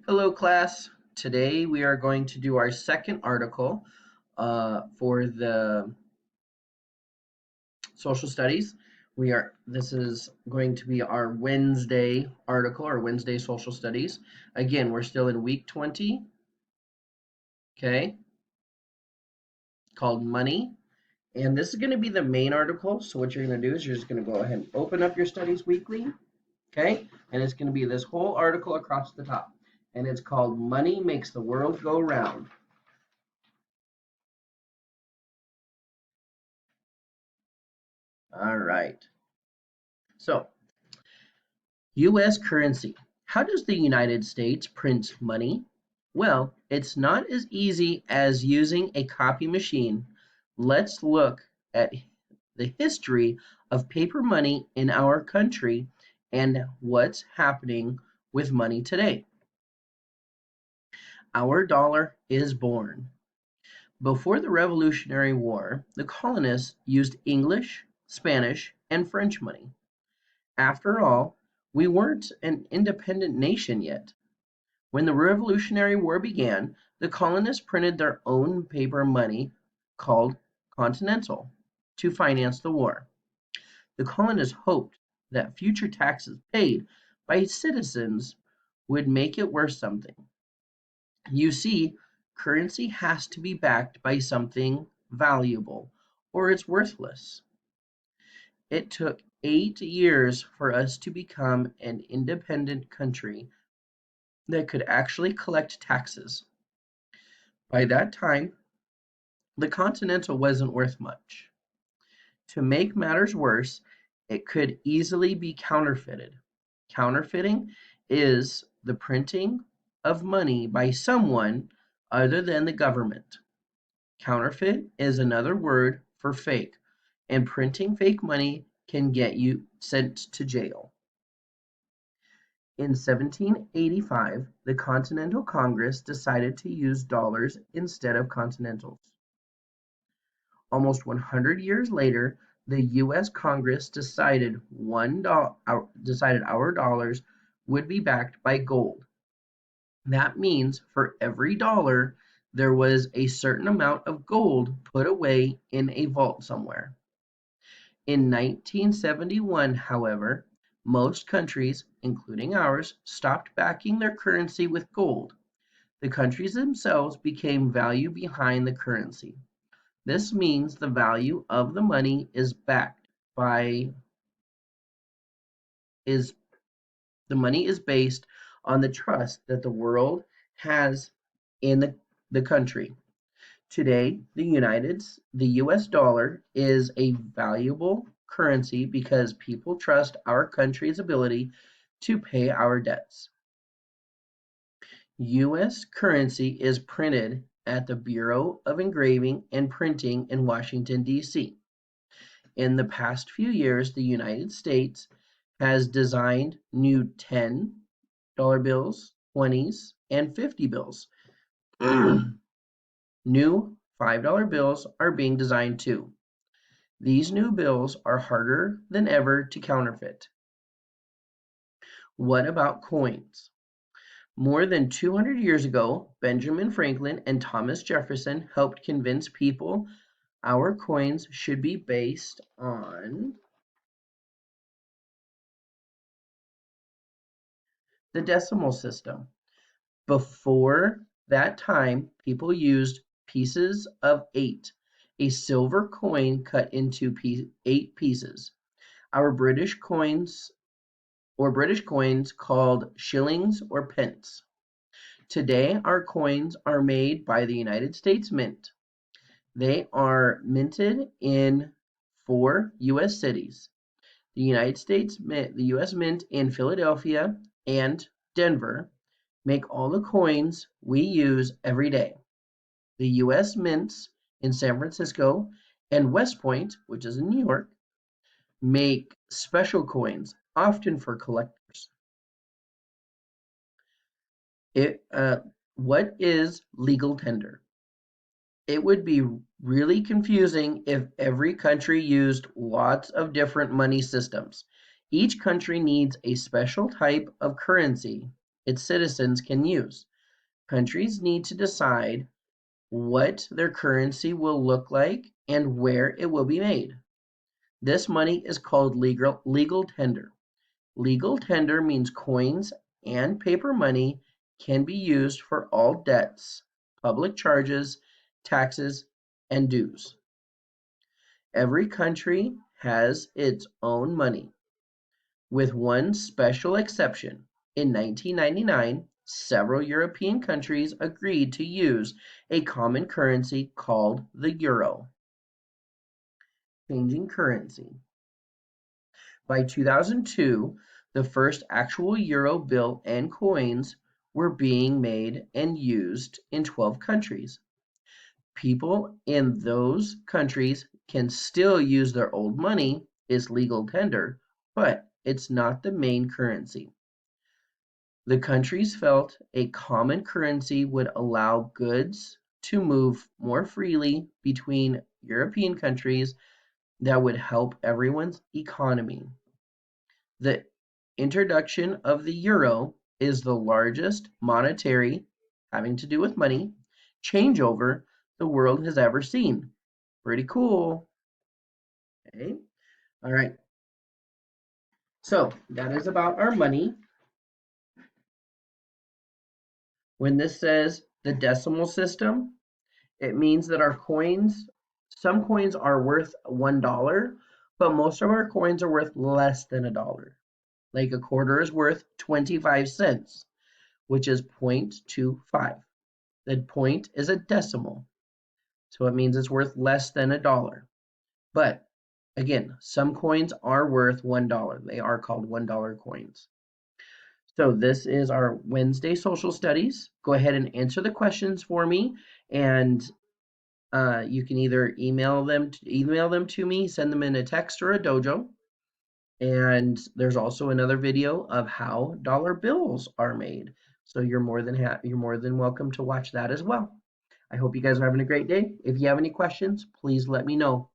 Hello, class. Today we are going to do our second article for the social studies. This is going to be our Wednesday article, our Wednesday social studies. Again, we're still in week 20, okay, called money. And this is going to be the main article. So what you're going to do is you're just going to go ahead and open up your studies weekly, okay? And it's going to be this whole article across the top. And it's called Money Makes the World Go Round. All right. So, U.S. currency. How does the United States print money? Well, it's not as easy as using a copy machine. Let's look at the history of paper money in our country and what's happening with money today. Our dollar is born. Before the Revolutionary War, the colonists used English, Spanish, and French money. After all, we weren't an independent nation yet. When the Revolutionary War began, the colonists printed their own paper money called Continental to finance the war. The colonists hoped that future taxes paid by citizens would make it worth something. You see, currency has to be backed by something valuable, or it's worthless. It took 8 years for us to become an independent country that could actually collect taxes. By that time, the Continental wasn't worth much. To make matters worse, it could easily be counterfeited. Counterfeiting is the printing of money by someone other than the government. Counterfeit is another word for fake, and printing fake money can get you sent to jail. In 1785, the Continental Congress decided to use dollars instead of continentals. Almost 100 years later, the U.S. Congress decided our dollars would be backed by gold. That means for every dollar, there was a certain amount of gold put away in a vault somewhere. In 1971, however, most countries, including ours, stopped backing their currency with gold. The countries themselves became value behind the currency. This means the value of the money by is the money is based on the trust that the world has in the country. Today, the US dollar is a valuable currency because people trust our country's ability to pay our debts. US currency is printed at the Bureau of Engraving and Printing in Washington, D.C. In the past few years, the United States has designed new $10 bills, 20s, and 50 bills. New $5 bills are being designed too. These new bills are harder than ever to counterfeit. What about coins? More than 200 years ago, Benjamin Franklin and Thomas Jefferson helped convince people our coins should be based on the decimal system. Before that time, people used pieces of 8, a silver coin cut into 8 pieces. Our British coins called shillings or pence. Today, our coins are made by the United States Mint. They are minted in 4 U.S. cities. The U.S. Mint in Philadelphia and Denver make all the coins we use every day. The U.S. Mints in San Francisco and West Point, which is in New York, make special coins, often for collectors. It, what is legal tender? It would be really confusing if every country used lots of different money systems. Each country needs a special type of currency its citizens can use. Countries need to decide what their currency will look like and where it will be made. This money is called legal tender. Legal tender means coins and paper money can be used for all debts, public charges, taxes, and dues. Every country has its own money, with one special exception. In 1999, several European countries agreed to use a common currency called the euro. Changing currency. By 2002, the first actual euro bill and coins were being made and used in 12 countries. People in those countries can still use their old money, is legal tender, but it's not the main currency. The countries felt a common currency would allow goods to move more freely between European countries that would help everyone's economy. The introduction of the euro is the largest monetary, having to do with money, changeover the world has ever seen. Pretty cool. Okay. All right. So that is about our money. When this says the decimal system, it means that our coins, some coins are worth $1, but most of our coins are worth less than $1. Like a quarter is worth 25 cents, which is 0.25. The point is a decimal, so it means it's worth less than $1. But again, some coins are worth $1. They are called $1 coins. So this is our Wednesday social studies. Go ahead and answer the questions for me, and you can either email them to me, send them in a text or a dojo. And there's also another video of how dollar bills are made. So you're more than welcome to watch that as well. I hope you guys are having a great day. If you have any questions, please let me know.